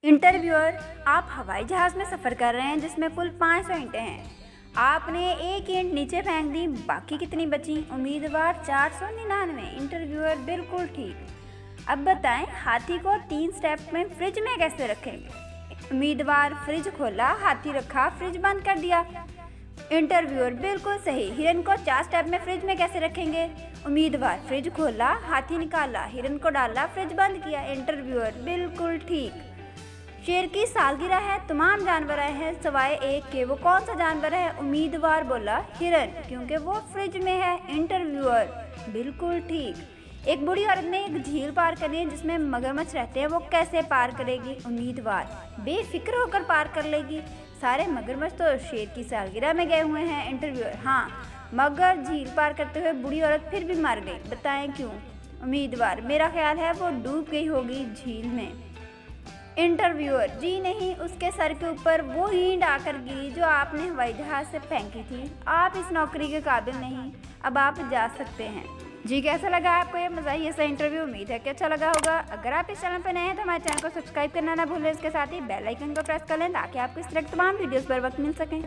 Interviewer, आप हवाई जहाज़ में सफ़र कर रहे हैं जिसमें कुल 500 ईंटें हैं। आपने एक ईंट नीचे फेंक दी, बाकी कितनी बची? उम्मीदवार 499। इंटरव्यूअर, बिल्कुल ठीक। अब बताएं, हाथी को 3 स्टेप में फ्रिज में कैसे रखेंगे? उम्मीदवार, फ्रिज खोला, हाथी रखा, फ्रिज बंद कर दिया। इंटरव्यूअर, बिल्कुल सही। हिरन को 4 स्टेप में फ्रिज में कैसे रखेंगे? उम्मीदवार, फ्रिज खोला, हाथी निकाला, हिरन को डाला, फ्रिज बंद किया। इंटरव्यूअर, बिल्कुल ठीक। शेर की सालगिरह है, तमाम जानवर आए हैं सवाए एक के, वो कौन सा जानवर है? उम्मीदवार बोला हिरन, क्योंकि वो फ्रिज में है। इंटरव्यूअर, बिल्कुल ठीक। एक बूढ़ी औरत ने एक झील पार करनी है जिसमें मगरमच्छ रहते हैं, वो कैसे पार करेगी? उम्मीदवार, बेफिक्र होकर पार कर लेगी। सारे मगरमच्छ तो शेर की सालगिरह में गए हुए हैं। इंटरव्यूअर, हाँ, मगर झील पार करते हुए बूढ़ी औरत फिर भी मर गई, बताएं क्यों? उम्मीदवार, मेरा ख्याल है वो डूब गई होगी झील में। इंटरव्यूअर, जी नहीं, उसके सर के ऊपर वो ईंट आकर गिरी जो आपने हवाई जहाज से फेंकी थी। आप इस नौकरी के काबिल नहीं, अब आप जा सकते हैं। जी, कैसा लगा आपको ये मज़ाहिया सा इंटरव्यू? उम्मीद है कि अच्छा लगा होगा। अगर आप इस चैनल पर नए हैं तो हमारे चैनल को सब्सक्राइब करना ना भूलें। इसके साथ ही बेल आइकन को प्रेस कर लें ताकि आपको इस तरह की तमाम वीडियोस पर वक्त मिल सकें।